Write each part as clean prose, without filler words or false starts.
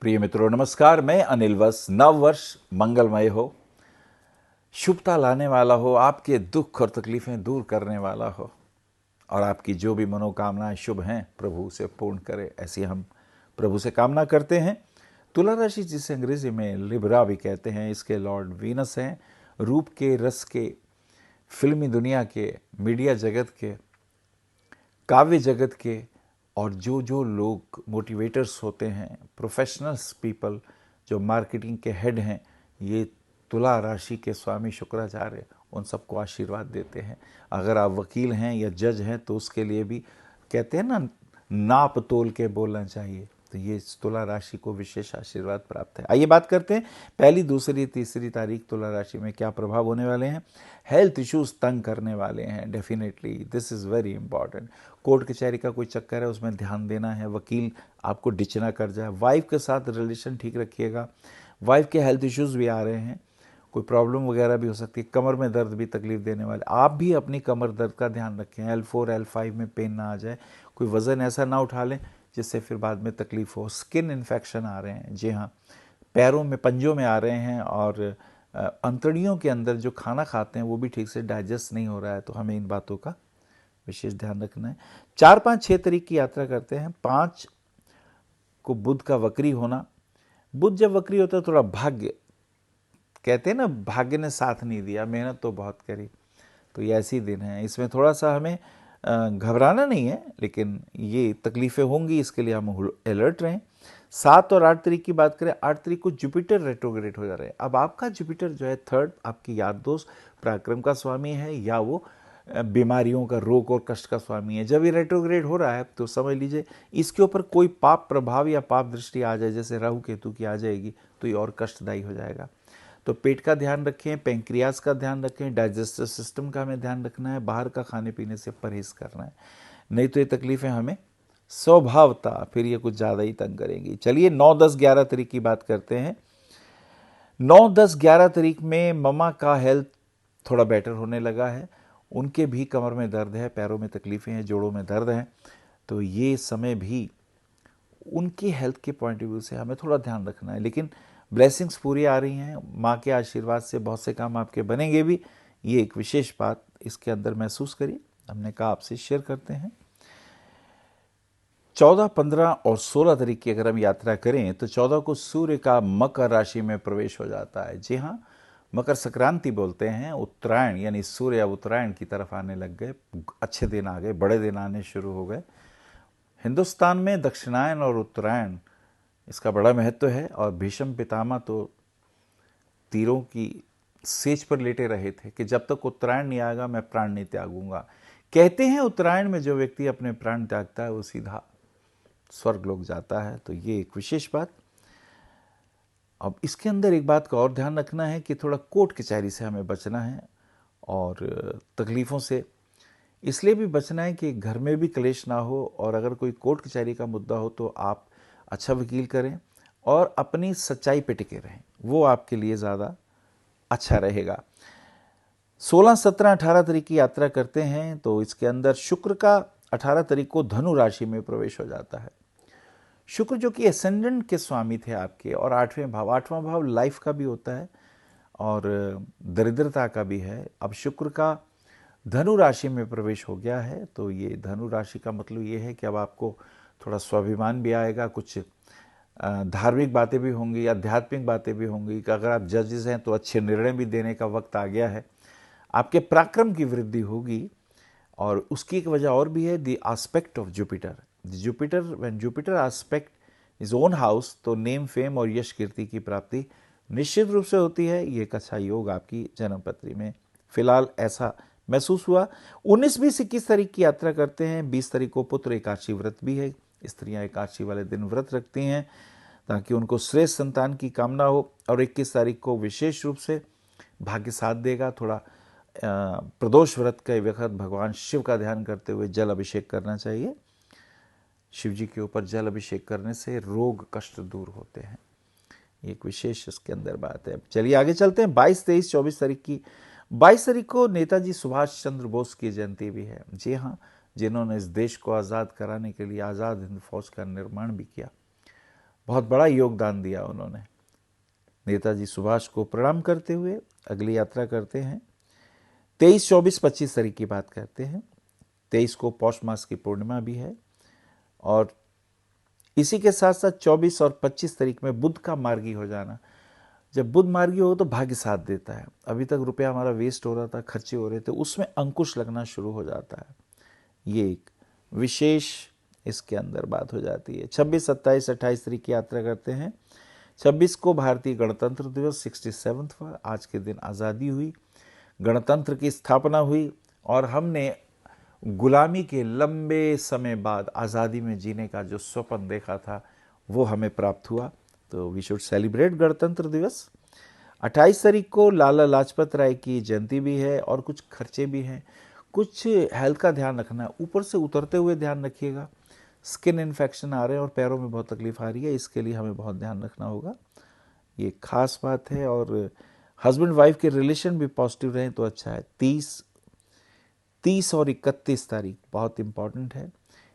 प्रिय मित्रों नमस्कार। मैं अनिल वस। नव वर्ष मंगलमय हो, शुभता लाने वाला हो, आपके दुख और तकलीफें दूर करने वाला हो और आपकी जो भी मनोकामनाएं शुभ हैं प्रभु उसे पूर्ण करे, ऐसी हम प्रभु से कामना करते हैं। तुला राशि जिसे अंग्रेजी में लिब्रा भी कहते हैं, इसके लॉर्ड वीनस हैं। रूप के, रस के, फिल्मी दुनिया के, मीडिया जगत के, काव्य जगत के और जो जो लोग मोटिवेटर्स होते हैं, प्रोफेशनल्स पीपल जो मार्केटिंग के हेड हैं, ये तुला राशि के स्वामी शुक्राचार्य उन सबको आशीर्वाद देते हैं। अगर आप वकील हैं या जज हैं तो उसके लिए भी कहते हैं ना, नाप तोल के बोलना चाहिए। तो ये तुला राशि को विशेष आशीर्वाद प्राप्त है। आइए बात करते हैं पहली, दूसरी, तीसरी तारीख तुला राशि में क्या प्रभाव होने वाले हैं। हेल्थ इश्यूज तंग करने वाले हैं, definitely this is very important. Court कचहरी का कोई चक्कर है उसमें ध्यान देना है, वकील आपको डिच ना कर जाए। वाइफ के साथ रिलेशन ठीक रखिएगा। वाइफ के हेल्थ इश्यूज भी आ रहे हैं, कोई प्रॉब्लम वगैरह भी हो सकती है। कमर में दर्द भी तकलीफ देने वाले, आप भी अपनी कमर दर्द का ध्यान रखें। L4 L5 में पेन ना आ जाए, कोई वज़न ऐसा ना उठा लें जिससे फिर बाद में तकलीफ हो। स्किन इन्फेक्शन आ रहे हैं, जी हाँ, पैरों में, पंजों में आ रहे हैं और अंतड़ियों के अंदर जो खाना खाते हैं वो भी ठीक से डाइजेस्ट नहीं हो रहा है, तो हमें इन बातों का विशेष ध्यान रखना है। 4, 5, 6 तारीख की यात्रा करते हैं। 5 को बुध का वक्री होना। बुध जब वक्री होता है थोड़ा भाग्य, कहते हैं ना, भाग्य ने साथ नहीं दिया, मेहनत तो बहुत करी, तो ये ऐसी दिन है। इसमें थोड़ा सा हमें घबराना नहीं है, लेकिन ये तकलीफ़ें होंगी, इसके लिए हम अलर्ट रहें। 7 और 8 तारीख की बात करें, 8 तारीख को जुपिटर रेट्रोग्रेड हो जा रहे हैं। अब आपका जुपिटर जो है थर्ड, आपकी याद दोस्त, पराक्रम का स्वामी है, या वो बीमारियों का, रोग और कष्ट का स्वामी है। जब ये रेट्रोग्रेड हो रहा है तो समझ लीजिए इसके ऊपर कोई पाप प्रभाव या पाप दृष्टि आ जाए, जैसे राहु केतु की आ जाएगी, तो ये और कष्टदायी हो जाएगा। तो पेट का ध्यान रखें, पेंक्रियास का ध्यान रखें, डाइजेस्टिव सिस्टम का हमें ध्यान रखना है, बाहर का खाने पीने से परहेज करना है, नहीं तो ये तकलीफ़ें हमें स्वभावता फिर ये कुछ ज़्यादा ही तंग करेंगी। चलिए 9, 10, 11 तारीख की बात करते हैं। 9, 10, 11 तारीख में ममा का हेल्थ थोड़ा बेटर होने लगा है। उनके भी कमर में दर्द है, पैरों में तकलीफ़ें हैं, जोड़ों में दर्द है, तो ये समय भी उनकी हेल्थ के पॉइंट ऑफ व्यू से हमें थोड़ा ध्यान रखना है। लेकिन ब्लेसिंग्स पूरी आ रही हैं, माँ के आशीर्वाद से बहुत से काम आपके बनेंगे भी। ये एक विशेष बात इसके अंदर महसूस करिए, हमने कहा आपसे शेयर करते हैं। 14, 15 और 16 तारीख की अगर हम यात्रा करें तो 14 को सूर्य का मकर राशि में प्रवेश हो जाता है। जी हाँ, मकर संक्रांति बोलते हैं, उत्तरायण यानी सूर्य अब उत्तरायण की तरफ आने लग गए। अच्छे दिन आ गए, बड़े दिन आने शुरू हो गए। हिंदुस्तान में दक्षिणायन और उत्तरायण इसका बड़ा महत्व है, और भीष्म पितामह तो तीरों की सेज पर लेटे रहे थे कि जब तक उत्तरायण नहीं आएगा मैं प्राण नहीं त्यागूंगा। कहते हैं उत्तरायण में जो व्यक्ति अपने प्राण त्यागता है वो सीधा स्वर्ग लोक जाता है, तो ये एक विशेष बात। अब इसके अंदर एक बात का और ध्यान रखना है कि थोड़ा कोर्ट कचहरी से हमें बचना है और तकलीफ़ों से इसलिए भी बचना है कि घर में भी क्लेश ना हो, और अगर कोई कोर्ट कचहरी का मुद्दा हो तो आप अच्छा वकील करें और अपनी सच्चाई पे टिके रहें, वो आपके लिए ज़्यादा अच्छा रहेगा। 16, 17, 18 तारीख की यात्रा करते हैं तो इसके अंदर शुक्र का 18 तारीख को धनु राशि में प्रवेश हो जाता है। शुक्र जो कि एसेंडेंट के स्वामी थे आपके, और 8वें भाव, 8वां भाव लाइफ का भी होता है और दरिद्रता का भी है। अब शुक्र का धनु राशि में प्रवेश हो गया है, तो ये धनु राशि का मतलब ये है कि अब आपको थोड़ा स्वाभिमान भी आएगा, कुछ धार्मिक बातें भी होंगी, आध्यात्मिक बातें भी होंगी कि अगर आप जजेस हैं तो अच्छे निर्णय भी देने का वक्त आ गया है। आपके पराक्रम की वृद्धि होगी, और उसकी एक वजह और भी है, the aspect of Jupiter. Jupiter, when Jupiter aspect is own house, तो नेम, फेम और यश कीर्ति की प्राप्ति निश्चित रूप से होती है। ये एक अच्छा योग आपकी जन्मपत्री में फिलहाल ऐसा महसूस हुआ। 19, 20, 21 तारीख की यात्रा करते हैं। 20 तारीख को पुत्र एकादशी व्रत भी है। स्त्रियां एकादशी वाले दिन व्रत रखती हैं ताकि उनको श्रेष्ठ संतान की कामना हो। और 21 तारीख को विशेष रूप से भाग्य साथ देगा। थोड़ा प्रदोष व्रत के वक्त भगवान शिव का ध्यान करते हुए जल अभिषेक करना चाहिए। शिव जी के ऊपर जल अभिषेक करने से रोग कष्ट दूर होते हैं, एक विशेष इसके अंदर बात है। चलिए आगे चलते हैं। 22, 23, 24 तारीख की 22 तारीख को नेताजी सुभाष चंद्र बोस की जयंती भी है। जी हाँ, जिन्होंने इस देश को आज़ाद कराने के लिए आज़ाद हिंद फौज का निर्माण भी किया। बहुत बड़ा योगदान दिया उन्होंने। नेताजी सुभाष को प्रणाम करते हुए अगली यात्रा करते हैं। 23, 24, 25 तारीख की बात करते हैं। 23 को पौष मास की पूर्णिमा भी है और इसी के साथ साथ 24 और 25 तारीख में बुध का मार्गी हो जाना। जब बुध मार्गी हो तो भाग्य साथ देता है। अभी तक रुपया हमारा वेस्ट हो रहा था, खर्चे हो रहे थे, उसमें अंकुश लगना शुरू हो जाता है। ये एक विशेष इसके अंदर बात हो जाती है। 26, 27, 28 तारीख की यात्रा करते हैं। 26 को भारतीय गणतंत्र दिवस 67वां, आज के दिन आज़ादी हुई, गणतंत्र की स्थापना हुई और हमने गुलामी के लंबे समय बाद आज़ादी में जीने का जो स्वप्न देखा था वो हमें प्राप्त हुआ। तो वी शुड सेलिब्रेट गणतंत्र दिवस। 28 तारीख को लाला लाजपत राय की जयंती भी है और कुछ खर्चे भी हैं। कुछ हेल्थ का ध्यान रखना है, ऊपर से उतरते हुए ध्यान रखिएगा। स्किन इन्फेक्शन आ रहे हैं और पैरों में बहुत तकलीफ आ रही है, इसके लिए हमें बहुत ध्यान रखना होगा, ये खास बात है। और हस्बैंड वाइफ के रिलेशन भी पॉजिटिव रहें तो अच्छा है। 30 और 31 तारीख बहुत इम्पॉर्टेंट है,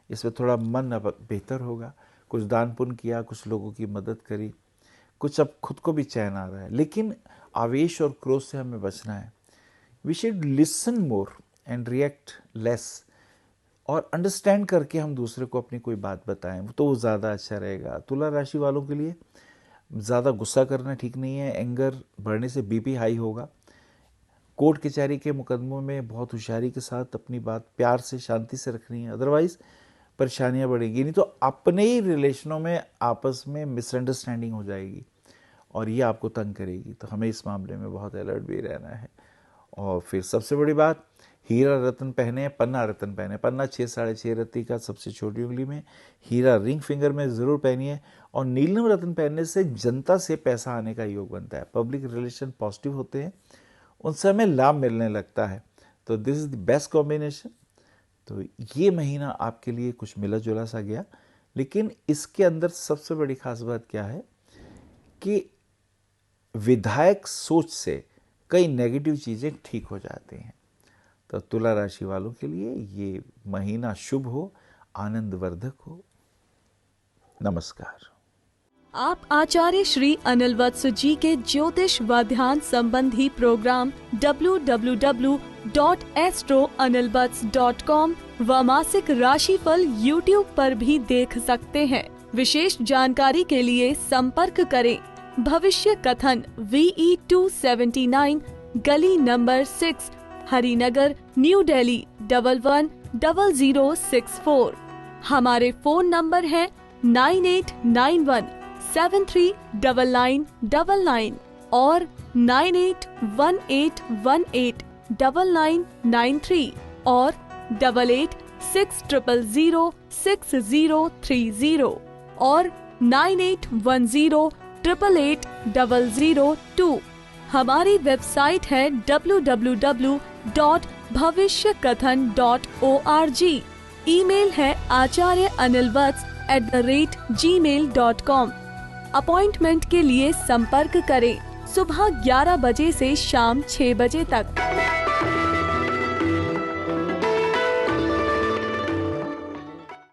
इसमें थोड़ा मन अब बेहतर होगा। कुछ दान पुण्य किया, कुछ लोगों की मदद करी, कुछ अब खुद को भी चैन आ रहा है, लेकिन आवेश और क्रोध से हमें बचना है। We should listen more and react less, और अंडरस्टैंड करके हम दूसरे को अपनी कोई बात बताएं तो वो ज़्यादा अच्छा रहेगा। तुला राशि वालों के लिए ज़्यादा गुस्सा करना ठीक नहीं है, एंगर बढ़ने से बीपी हाई होगा। कोर्ट कचहरी के मुकदमों में बहुत होशियारी के साथ अपनी बात प्यार से शांति से रखनी है, अदरवाइज परेशानियां बढ़ेगी। नहीं तो अपने ही रिलेशनों में आपस में मिसअंडरस्टैंडिंग हो जाएगी और ये आपको तंग करेगी। तो हमें इस मामले में बहुत अलर्ट भी रहना है। और फिर सबसे बड़ी बात, हीरा रत्न पहने, पन्ना रत्न पहने। पन्ना 6, 6.5 रत्ती का सबसे छोटी उंगली में, हीरा रिंग फिंगर में ज़रूर पहनिए। और नीलम रत्न पहनने से जनता से पैसा आने का योग बनता है, पब्लिक रिलेशन पॉजिटिव होते हैं, उनसे हमें लाभ मिलने लगता है। तो this is the best combination. तो ये महीना आपके लिए कुछ मिला जुला सा गया, लेकिन इसके अंदर सबसे बड़ी खास बात क्या है कि विधायक सोच से कई नेगेटिव चीज़ें ठीक हो जाती हैं। तो तुला राशि वालों के लिए ये महीना शुभ हो, आनंदवर्धक हो। नमस्कार। आप आचार्य श्री अनिल वत्स जी के ज्योतिष व ध्यान संबंधी प्रोग्राम www.astroanilvats.com व मासिक राशिफल YouTube पर भी देख सकते हैं। विशेष जानकारी के लिए संपर्क करें भविष्य कथन VE 279 गली नंबर 6 हरिनगर न्यू दिल्ली 110064। हमारे फोन नंबर है 9891739999 और 9818189993 और 8860006030 और 9810880002। हमारी वेबसाइट है www.bhavishyakathan.org। ईमेल है acharyaanilvats@gmail.com। अपॉइंटमेंट के लिए संपर्क करें सुबह 11 बजे से शाम 6 बजे तक।